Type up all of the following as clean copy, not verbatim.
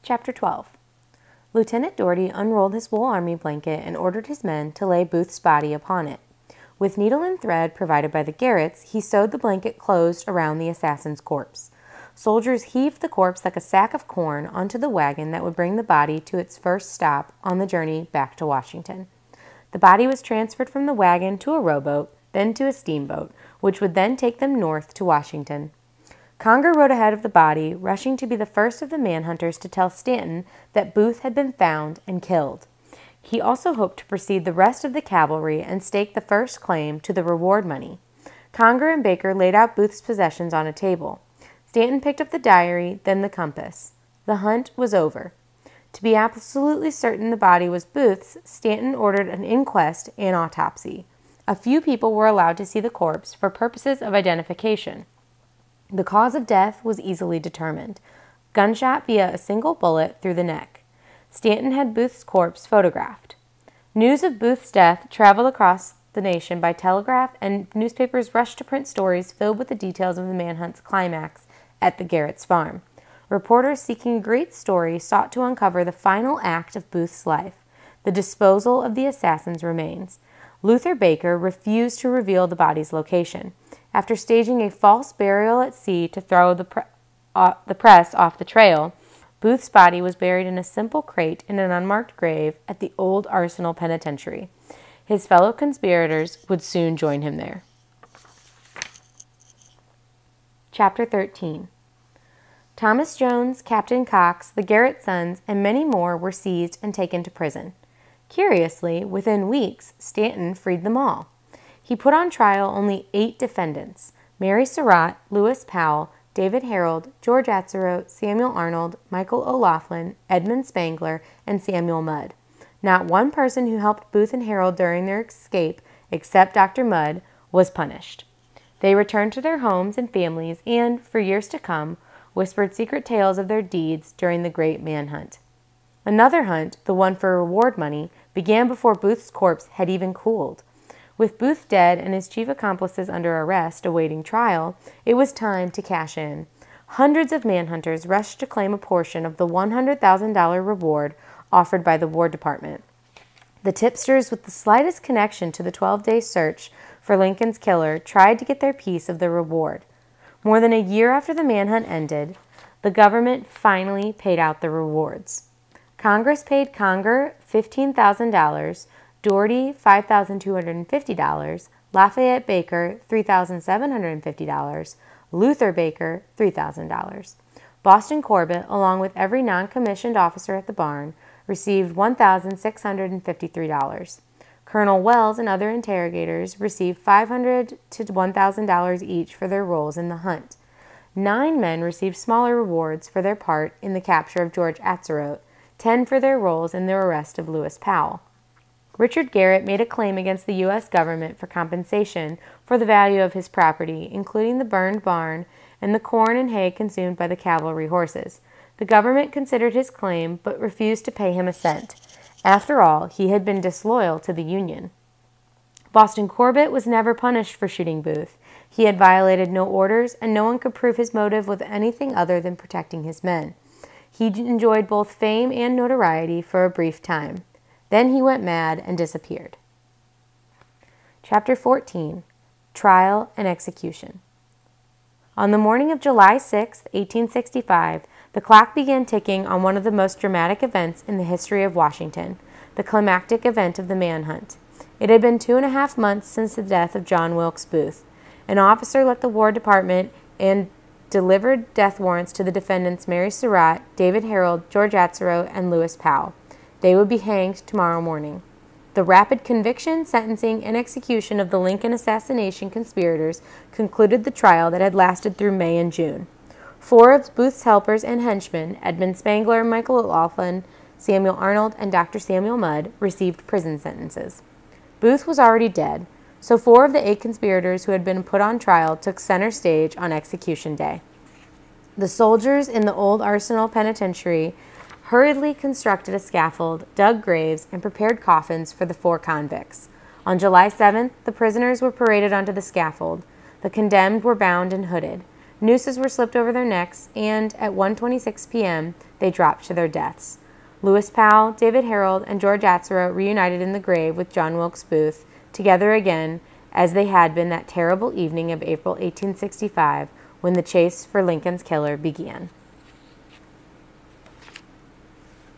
Chapter 12. Lieutenant Doherty unrolled his wool army blanket and ordered his men to lay Booth's body upon it. With needle and thread provided by the Garretts, he sewed the blanket closed around the assassin's corpse. Soldiers heaved the corpse like a sack of corn onto the wagon that would bring the body to its first stop on the journey back to Washington. The body was transferred from the wagon to a rowboat, then to a steamboat, which would then take them north to Washington. Conger rode ahead of the body, rushing to be the first of the manhunters to tell Stanton that Booth had been found and killed. He also hoped to precede the rest of the cavalry and stake the first claim to the reward money. Conger and Baker laid out Booth's possessions on a table. Stanton picked up the diary, then the compass. The hunt was over. To be absolutely certain the body was Booth's, Stanton ordered an inquest and autopsy. A few people were allowed to see the corpse for purposes of identification. The cause of death was easily determined. Gunshot via a single bullet through the neck. Stanton had Booth's corpse photographed. News of Booth's death traveled across the nation by telegraph, and newspapers rushed to print stories filled with the details of the manhunt's climax at the Garrett's farm. Reporters seeking a great story sought to uncover the final act of Booth's life, the disposal of the assassin's remains. Luther Baker refused to reveal the body's location. After staging a false burial at sea to throw the press off the trail, Booth's body was buried in a simple crate in an unmarked grave at the old Arsenal Penitentiary. His fellow conspirators would soon join him there. Chapter 13. Thomas Jones, Captain Cox, the Garrett sons, and many more were seized and taken to prison. Curiously, within weeks, Stanton freed them all. He put on trial only 8 defendants: Mary Surratt, Lewis Powell, David Harold, George Atzerodt, Samuel Arnold, Michael O'Laughlin, Edmund Spangler, and Samuel Mudd. Not one person who helped Booth and Harold during their escape, except Dr. Mudd, was punished. They returned to their homes and families and, for years to come, whispered secret tales of their deeds during the great manhunt. Another hunt, the one for reward money, began before Booth's corpse had even cooled. With Booth dead and his chief accomplices under arrest awaiting trial, it was time to cash in. Hundreds of manhunters rushed to claim a portion of the $100,000 reward offered by the War Department. The tipsters with the slightest connection to the 12-day search for Lincoln's killer tried to get their piece of the reward. More than a year after the manhunt ended, the government finally paid out the rewards. Congress paid Conger $15,000, Doherty $5,250, Lafayette Baker $3,750, Luther Baker $3,000. Boston Corbett, along with every non-commissioned officer at the barn, received $1,653. Colonel Wells and other interrogators received $500 to $1,000 each for their roles in the hunt. 9 men received smaller rewards for their part in the capture of George Atzerodt, 10 for their roles in the arrest of Lewis Powell. Richard Garrett made a claim against the U.S. government for compensation for the value of his property, including the burned barn and the corn and hay consumed by the cavalry horses. The government considered his claim, but refused to pay him a cent. After all, he had been disloyal to the Union. Boston Corbett was never punished for shooting Booth. He had violated no orders, and no one could prove his motive with anything other than protecting his men. He enjoyed both fame and notoriety for a brief time. Then he went mad and disappeared. Chapter 14. Trial and Execution. On the morning of July 6, 1865, the clock began ticking on one of the most dramatic events in the history of Washington, the climactic event of the manhunt. It had been 2.5 months since the death of John Wilkes Booth. An officer left the War Department and delivered death warrants to the defendants Mary Surratt, David Harold, George Atzerodt, and Lewis Powell. They would be hanged tomorrow morning. The rapid conviction, sentencing, and execution of the Lincoln assassination conspirators concluded the trial that had lasted through May and June. 4 of Booth's helpers and henchmen, Edmund Spangler, Michael O'Laughlin, Samuel Arnold, and Dr. Samuel Mudd, received prison sentences. Booth was already dead, so 4 of the 8 conspirators who had been put on trial took center stage on execution day. The soldiers in the old Arsenal Penitentiary hurriedly constructed a scaffold, dug graves, and prepared coffins for the 4 convicts. On July 7th, the prisoners were paraded onto the scaffold. The condemned were bound and hooded. Nooses were slipped over their necks, and at 1:26 p.m., they dropped to their deaths. Lewis Powell, David Harold, and George Atzerodt reunited in the grave with John Wilkes Booth, together again as they had been that terrible evening of April 1865 when the chase for Lincoln's killer began.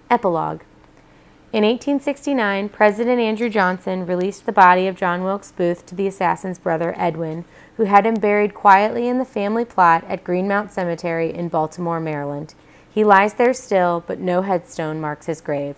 Epilogue. In 1869, President Andrew Johnson released the body of John Wilkes Booth to the assassin's brother Edwin, who had him buried quietly in the family plot at Greenmount Cemetery in Baltimore, Maryland. He lies there still, but no headstone marks his grave.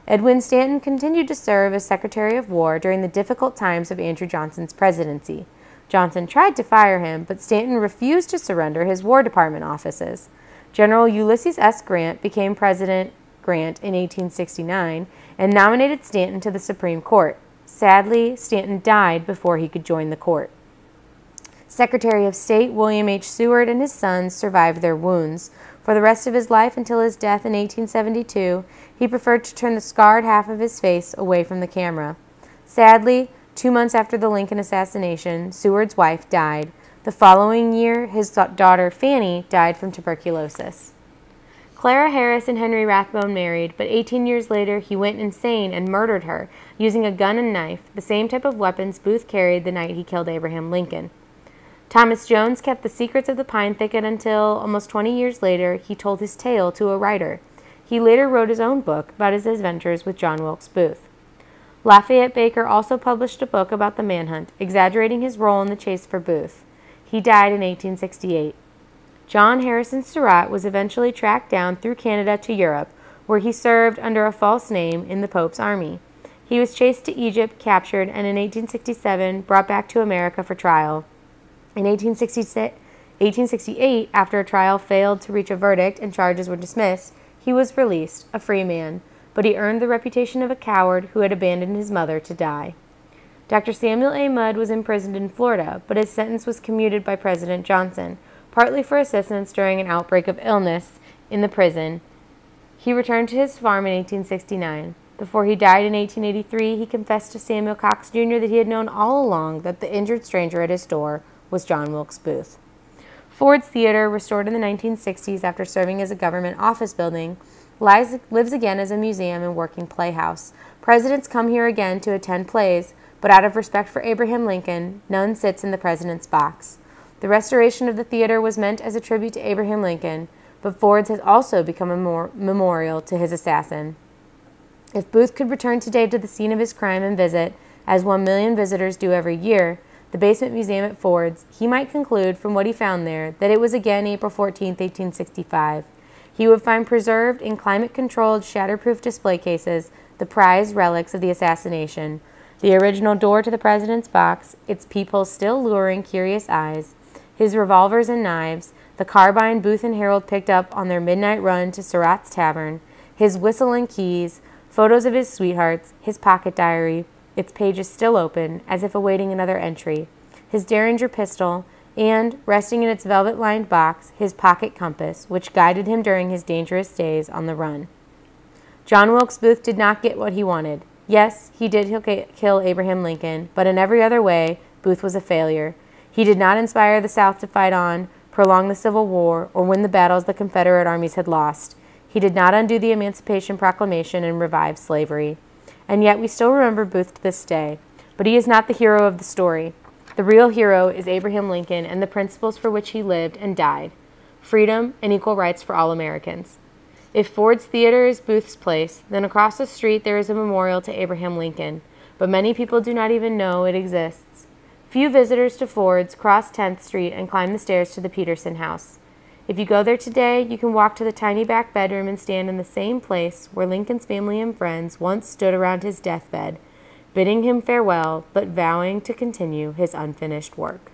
Edwin Stanton continued to serve as Secretary of War during the difficult times of Andrew Johnson's presidency. Johnson tried to fire him, but Stanton refused to surrender his War Department offices. General Ulysses S. Grant became President Grant in 1869 and nominated Stanton to the Supreme Court. Sadly, Stanton died before he could join the court. Secretary of State William H. Seward and his sons survived their wounds. For the rest of his life until his death in 1872, he preferred to turn the scarred half of his face away from the camera. Sadly, 2 months after the Lincoln assassination, Seward's wife died. The following year, his daughter Fanny died from tuberculosis. Clara Harris and Henry Rathbone married, but 18 years later he went insane and murdered her, using a gun and knife, the same type of weapons Booth carried the night he killed Abraham Lincoln. Thomas Jones kept the secrets of the pine thicket until, almost 20 years later, he told his tale to a writer. He later wrote his own book about his adventures with John Wilkes Booth. Lafayette Baker also published a book about the manhunt, exaggerating his role in the chase for Booth. He died in 1868. John Harrison Surratt was eventually tracked down through Canada to Europe, where he served under a false name in the Pope's army. He was chased to Egypt, captured, and in 1867 brought back to America for trial. In 1868, after a trial failed to reach a verdict and charges were dismissed, he was released, a free man, but he earned the reputation of a coward who had abandoned his mother to die. Dr. Samuel A. Mudd was imprisoned in Florida, but his sentence was commuted by President Johnson, partly for assistance during an outbreak of illness in the prison. He returned to his farm in 1869. Before he died in 1883, he confessed to Samuel Cox, Jr. that he had known all along that the injured stranger at his door was John Wilkes Booth. Ford's Theater, restored in the 1960s after serving as a government office building, lives again as a museum and working playhouse. Presidents come here again to attend plays, but out of respect for Abraham Lincoln, none sits in the president's box. The restoration of the theater was meant as a tribute to Abraham Lincoln, but Ford's has also become a memorial to his assassin. If Booth could return today to the scene of his crime and visit, as 1 million visitors do every year, the Basement Museum at Ford's, he might conclude from what he found there that it was again April 14, 1865. He would find preserved in climate-controlled, shatterproof display cases the prized relics of the assassination, the original door to the president's box, its peephole still luring curious eyes, his revolvers and knives, the carbine Booth and Harold picked up on their midnight run to Surratt's Tavern, his whistle and keys, photos of his sweethearts, his pocket diary, its pages still open, as if awaiting another entry, his Derringer pistol, and, resting in its velvet-lined box, his pocket compass, which guided him during his dangerous days on the run. John Wilkes Booth did not get what he wanted. Yes, he did kill Abraham Lincoln, but in every other way, Booth was a failure. He did not inspire the South to fight on, prolong the Civil War, or win the battles the Confederate armies had lost. He did not undo the Emancipation Proclamation and revive slavery. And yet we still remember Booth to this day. But he is not the hero of the story. The real hero is Abraham Lincoln and the principles for which he lived and died: freedom and equal rights for all Americans. If Ford's Theater is Booth's place, then across the street there is a memorial to Abraham Lincoln, but many people do not even know it exists. Few visitors to Ford's cross 10th Street and climb the stairs to the Peterson House. If you go there today, you can walk to the tiny back bedroom and stand in the same place where Lincoln's family and friends once stood around his deathbed, bidding him farewell, but vowing to continue his unfinished work.